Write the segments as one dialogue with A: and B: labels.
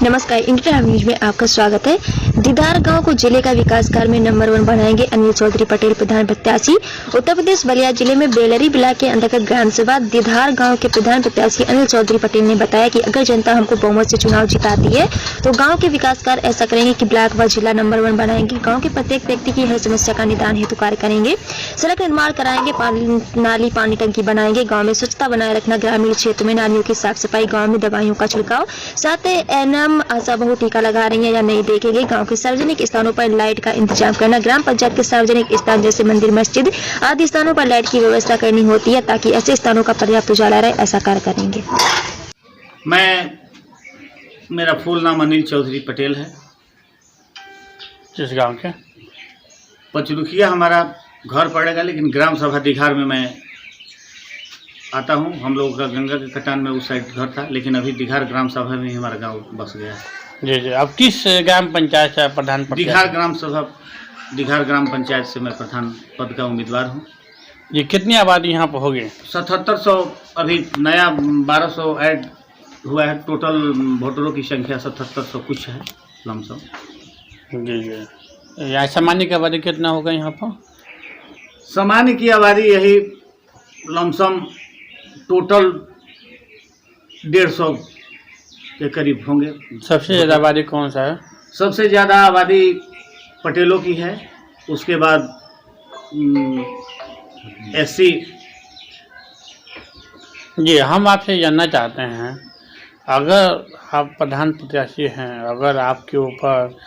A: नमस्कार, India news में आपका स्वागत है। दीदार गांव को जिले का विकास कार्य में नंबर 1 बनाएंगे अनिल चौधरी पटेल प्रधान प्रत्याशी। उत्तर प्रदेश बलिया जिले में बेलरी ब्लॉक के अंतर्गत ग्राम सभा दीदार गांव के प्रधान प्रत्याशी अनिल चौधरी पटेल ने बताया कि अगर जनता हमको बहुमत से चुनाव जिताती है तो गाँव के विकास कार्य ऐसा करेंगे कि ब्लॉक व जिला नंबर 1 बनाएंगे। गाँव के प्रत्येक व्यक्ति की हर समस्या का निदान हेतु कार्य करेंगे। सड़क निर्माण कराएंगे, नाली पानी टंकी बनाएंगे। गाँव में स्वच्छता बनाए रखना, ग्रामीण क्षेत्र में नालियों की साफ सफाई, गाँव में दवाइयों का छिड़काव, साथ एनएम आशा बहु टीका लगा रही है या नहीं देखेंगे। गांव के सार्वजनिक स्थानों पर लाइट का इंतजाम करना, ग्राम पंचायत के सार्वजनिक स्थान जैसे मंदिर, मस्जिद आदि स्थानों पर लाइट की व्यवस्था करनी होती है ताकि ऐसे स्थानों का पर्याप्त उजाला रहे। ऐसा कार्य करेंगे।
B: मेरा फुल नाम अनिल चौधरी पटेल है।
C: किस गांव के?
B: पचरुखिया हमारा घर पड़ेगा, लेकिन ग्राम सभा दीघार में मैं आता हूँ। हम लोगों का गंगा के कटान में उस साइड घर था, लेकिन अभी दीघार ग्राम सभा में ही हमारा गांव बस गया है।
C: जी जी। अब किस ग्राम पंचायत से प्रधान?
B: दीघार ग्राम सभा, दीघार ग्राम पंचायत से मैं प्रधान पद का उम्मीदवार हूँ।
C: जी। कितनी आबादी यहाँ पर होगी?
B: 7700, अभी नया 1200 ऐड हुआ है। टोटल वोटरों की संख्या 7700 कुछ है लमसम।
C: जी जी। यहाँ सामान्य की आबादी कितना होगा यहाँ पर?
B: सामान्य की आबादी यही लमसम टोटल 150 के करीब होंगे।
C: सबसे ज़्यादा आबादी कौन सा है?
B: सबसे ज़्यादा आबादी पटेलों की है, उसके बाद एससी। जी।
C: हम आपसे जानना चाहते हैं, अगर आप प्रधान प्रत्याशी हैं, अगर आपके ऊपर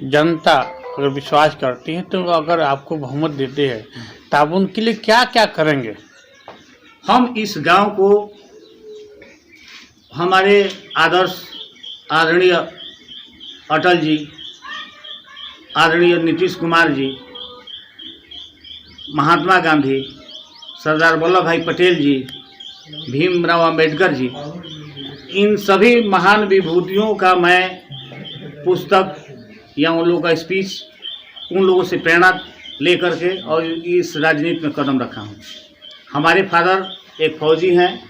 C: जनता अगर विश्वास करती है, तो अगर आपको बहुमत देते हैं तो आप उनके लिए क्या क्या करेंगे?
B: हम इस गांव को हमारे आदर्श आदरणीय अटल जी, आदरणीय नीतीश कुमार जी, महात्मा गांधी, सरदार वल्लभ भाई पटेल जी, भीमराव अंबेडकर जी, इन सभी महान विभूतियों का मैं पुस्तक या उन लोगों का स्पीच, उन लोगों से प्रेरणा लेकर के और इस राजनीति में कदम रखा हूँ। हमारे फादर एक फौजी हैं।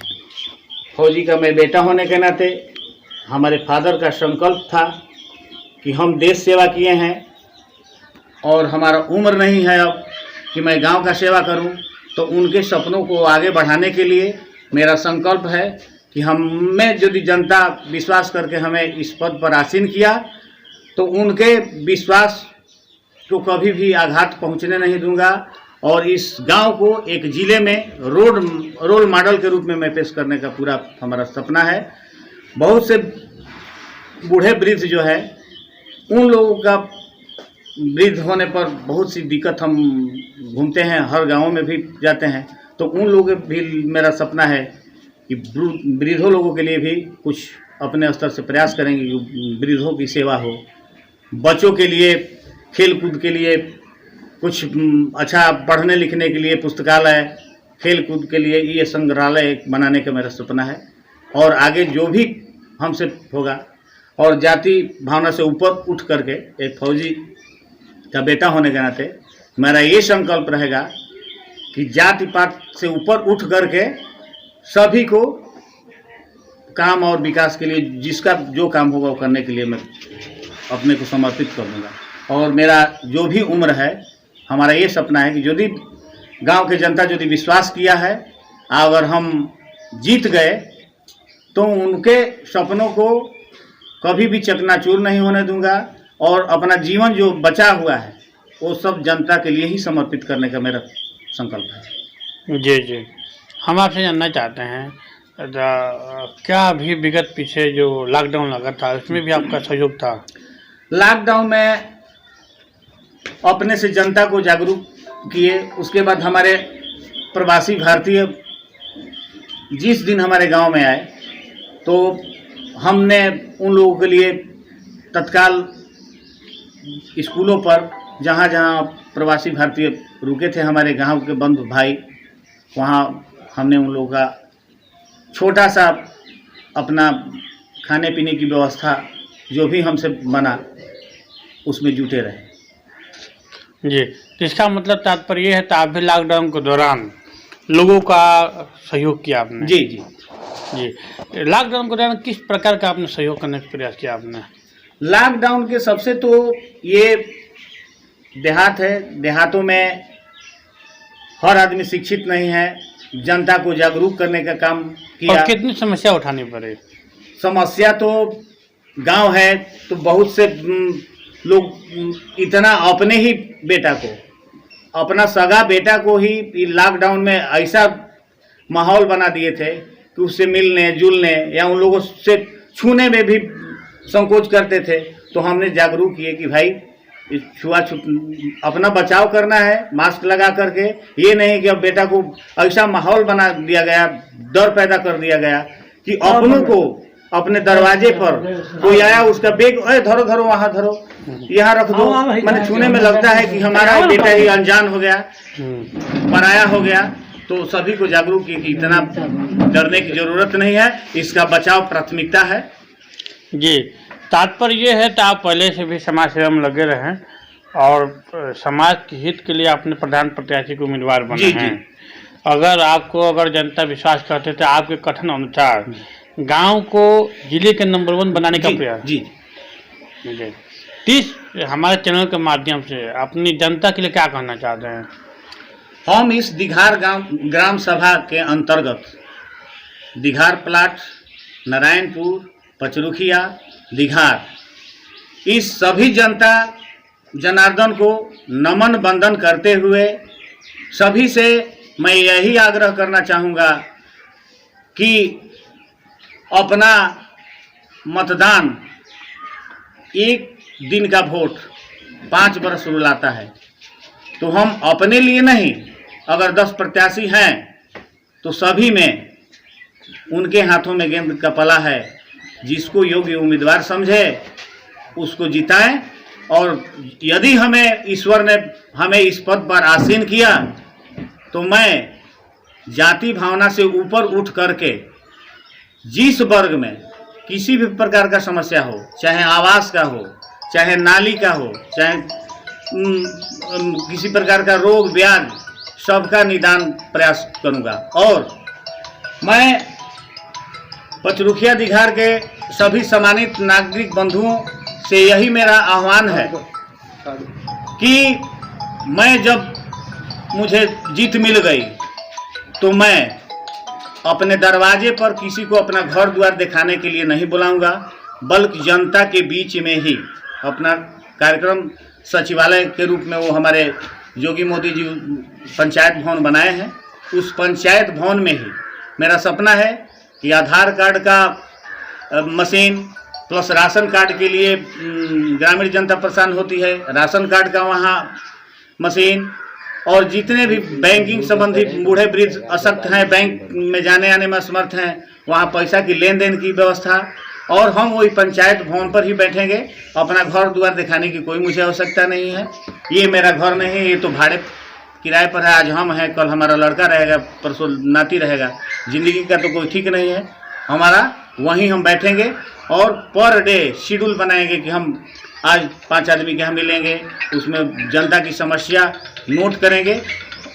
B: फौजी का मैं बेटा होने के नाते हमारे फादर का संकल्प था कि हम देश सेवा किए हैं और हमारा उम्र नहीं है अब कि मैं गांव का सेवा करूं, तो उनके सपनों को आगे बढ़ाने के लिए मेरा संकल्प है कि हमें यदि जनता विश्वास करके हमें इस पद पर आसीन किया तो उनके विश्वास को कभी भी आघात पहुंचने नहीं दूंगा और इस गांव को एक जिले में रोल मॉडल के रूप में मैं पेश करने का पूरा हमारा सपना है। बहुत से बूढ़े वृद्ध जो है, उन लोगों का वृद्ध होने पर बहुत सी दिक्कत, हम घूमते हैं, हर गांव में भी जाते हैं, तो उन लोगों भी मेरा सपना है कि वृद्धों लोगों के लिए भी कुछ अपने स्तर से प्रयास करेंगे कि वृद्धों की सेवा हो। बच्चों के लिए खेल कूद के लिए कुछ अच्छा पढ़ने लिखने के लिए पुस्तकालय, खेल कूद के लिए ये संग्रहालय बनाने का मेरा सपना है। और आगे जो भी हमसे होगा, और जाति भावना से ऊपर उठ करके एक फौजी का बेटा होने के नाते मेरा ये संकल्प रहेगा कि जाति पात से ऊपर उठ करके सभी को काम और विकास के लिए जिसका जो काम होगा वो करने के लिए मैं अपने को समर्पित कर दूँगा। और मेरा जो भी उम्र है, हमारा ये सपना है कि यदि गांव के जनता यदि विश्वास किया है, अगर हम जीत गए तो उनके सपनों को कभी भी चकनाचूर नहीं होने दूंगा और अपना जीवन जो बचा हुआ है वो सब जनता के लिए ही समर्पित करने का मेरा संकल्प है।
C: जी जी। हम आपसे जानना चाहते हैं, क्या अभी विगत पीछे जो लॉकडाउन लगा था उसमें भी आपका सहयोग था?
B: लॉकडाउन में अपने से जनता को जागरूक किए। उसके बाद हमारे प्रवासी भारतीय जिस दिन हमारे गांव में आए तो हमने उन लोगों के लिए तत्काल स्कूलों पर जहां जहां प्रवासी भारतीय रुके थे, हमारे गांव के बंधु भाई, वहां हमने उन लोगों का छोटा सा अपना खाने पीने की व्यवस्था जो भी हमसे बना उसमें जुटे रहे।
C: जी। तो इसका मतलब तात्पर्य है तो आप भी लॉकडाउन के दौरान लोगों का सहयोग किया आपने?
B: जी जी।
C: जी, लॉकडाउन के दौरान किस प्रकार का आपने सहयोग करने का प्रयास किया आपने?
B: लॉकडाउन के सबसे तो ये देहात है, देहातों में हर आदमी शिक्षित नहीं है, जनता को जागरूक करने का काम किया।
C: और कितनी समस्या उठानी पड़ी?
B: समस्या तो गांव है तो बहुत से लोग इतना अपने ही बेटा को, अपना सगा बेटा को ही लॉकडाउन में ऐसा माहौल बना दिए थे कि उससे मिलने जुलने या उन लोगों से छूने में भी संकोच करते थे। तो हमने जागरूक किए कि भाई छुआछूत अपना बचाव करना है, मास्क लगा करके। ये नहीं कि अब बेटा को ऐसा माहौल बना दिया गया, डर पैदा कर दिया गया कि अपनों को अपने दरवाजे पर कोई आया उसका बैग धरो धरो वहाँ धरो, यहाँ रख दो, मैंने छूने में लगता है कि हमारा बेटा ही अनजान हो गया, पराया हो गया। तो सभी को जागरूक किए कि इतना डरने की जरूरत नहीं है, इसका बचाव प्राथमिकता है।
C: जी, तात्पर्य ये है तो आप पहले से भी समाज सेवा में लगे रहे और समाज के हित के लिए आपने प्रधान प्रत्याशी को उम्मीदवार बने हैं। अगर जनता विश्वास करते तो आपके कथन अनुसार गांव को जिले के नंबर 1 बनाने का प्रयास
B: जी
C: तीस हमारे चैनल के माध्यम से अपनी जनता के लिए क्या कहना चाहते हैं?
B: हम इस दिघार ग्राम सभा के अंतर्गत दिघार प्लाट, नारायणपुर, पचरुखिया, दिघार, इस सभी जनता जनार्दन को नमन वंदन करते हुए सभी से मैं यही आग्रह करना चाहूँगा कि अपना मतदान, एक दिन का वोट 5 बरस रुलाता है। तो हम अपने लिए नहीं, अगर 10 प्रत्याशी हैं तो सभी में उनके हाथों में गेंद का पला है। जिसको योग्य उम्मीदवार समझे उसको जिताएं। और यदि हमें ईश्वर ने हमें इस पद पर आसीन किया तो मैं जाति भावना से ऊपर उठ करके जिस वर्ग में किसी भी प्रकार का समस्या हो, चाहे आवास का हो, चाहे नाली का हो, चाहे किसी प्रकार का रोग व्याध, सबका निदान प्रयास करूंगा। और मैं पचरुखिया दिघार के सभी सम्मानित नागरिक बंधुओं से यही मेरा आह्वान है कि मैं जब मुझे जीत मिल गई तो मैं अपने दरवाजे पर किसी को अपना घर द्वार दिखाने के लिए नहीं बुलाऊंगा, बल्कि जनता के बीच में ही अपना कार्यक्रम सचिवालय के रूप में वो हमारे योगी मोदी जी पंचायत भवन बनाए हैं। उस पंचायत भवन में ही मेरा सपना है कि आधार कार्ड का मशीन प्लस राशन कार्ड के लिए ग्रामीण जनता परेशान होती है, राशन कार्ड का वहाँ मशीन, और जितने भी बैंकिंग संबंधी बूढ़े वृद्ध अशक्त हैं, बैंक में जाने आने में असमर्थ हैं, वहाँ पैसा की लेन देन की व्यवस्था। और हम वही पंचायत भवन पर ही बैठेंगे, अपना घर द्वार दिखाने की कोई मुझे आवश्यकता नहीं है। ये मेरा घर नहीं है, ये तो भाड़े किराए पर है। आज हम हैं, कल हमारा लड़का रहेगा, परसों नाती रहेगा। ज़िंदगी का तो कोई ठीक नहीं है हमारा। वहीं हम बैठेंगे और पर डे शेड्यूल बनाएंगे कि हम आज 5 आदमी के यहाँ मिलेंगे, उसमें जनता की समस्या नोट करेंगे।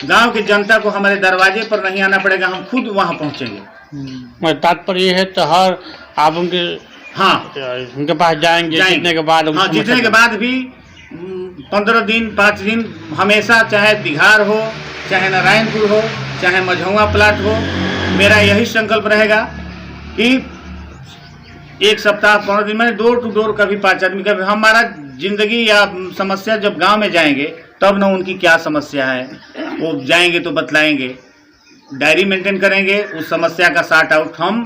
B: गांव की जनता को हमारे दरवाजे पर नहीं आना पड़ेगा, हम खुद वहां पहुंचेंगे।
C: तात्पर्य ये है तो हर आप उनके पास जाएंगे। जीतने के बाद
B: जीतने के बाद भी 15 दिन 5 दिन हमेशा, चाहे दिघार हो, चाहे नारायणपुर हो, चाहे मझौआ प्लाट हो, मेरा यही संकल्प रहेगा कि 1 सप्ताह 15 दिन में डोर टू डोर कभी 5 आदमी का। हमारा जिंदगी या समस्या जब गांव में जाएंगे तब न उनकी क्या समस्या है वो जाएंगे तो बतलाएंगे, डायरी मेंटेन करेंगे, उस समस्या का सॉर्ट आउट हम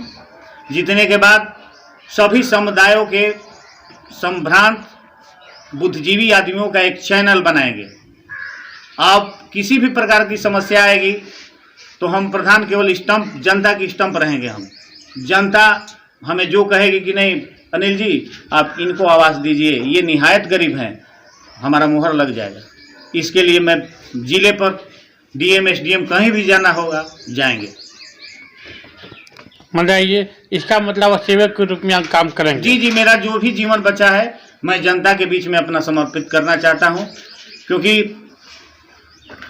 B: जीतने के बाद सभी समुदायों के संभ्रांत बुद्धिजीवी आदमियों का एक चैनल बनाएंगे। आप किसी भी प्रकार की समस्या आएगी तो हम प्रधान केवल स्टंप, जनता की स्टंप रहेंगे। हम जनता हमें जो कहेगी कि नहीं अनिल जी आप इनको आवाज़ दीजिए, ये निहायत गरीब हैं, हमारा मुहर लग जाएगा। इसके लिए मैं जिले पर डीएम एसडीएम कहीं भी जाना होगा जाएंगे।
C: मतलब ये इसका मतलब सेवक के रूप में आप काम करेंगे?
B: जी जी, मेरा जो भी जीवन बचा है मैं जनता के बीच में अपना समर्पित करना चाहता हूं, क्योंकि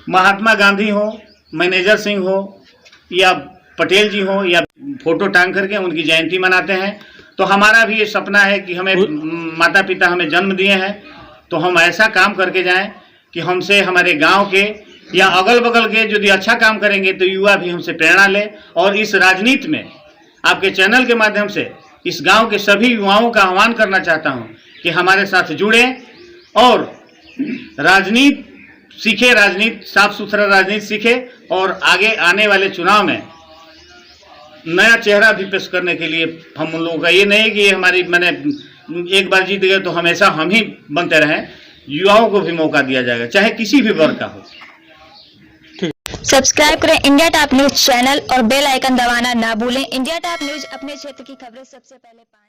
B: महात्मा गांधी हो, मैनेजर सिंह हो, या पटेल जी हो, या फोटो टांग करके उनकी जयंती मनाते हैं। तो हमारा भी ये सपना है कि हमें माता पिता हमें जन्म दिए हैं, तो हम ऐसा काम करके जाएं कि हमसे हमारे गांव के या अगल बगल के यदि अच्छा काम करेंगे तो युवा भी हमसे प्रेरणा ले। और इस राजनीति में आपके चैनल के माध्यम से इस गांव के सभी युवाओं का आह्वान करना चाहता हूं कि हमारे साथ जुड़े और राजनीति सीखे, राजनीति साफ सुथरा राजनीति सीखे और आगे आने वाले चुनाव में नया चेहरा भी पेश करने के लिए हम उन लोगों का ये नहीं है कि ये हमारी मैंने एक बार जीत गए तो हमेशा हम ही बनते रहें। युवाओं को भी मौका दिया जाएगा, चाहे किसी भी वर्ग का हो।
A: सब्सक्राइब करें इंडिया टॉप न्यूज चैनल और बेल आइकन दबाना ना भूलें। इंडिया टॉप न्यूज अपने क्षेत्र की खबरें सबसे पहले पाएं।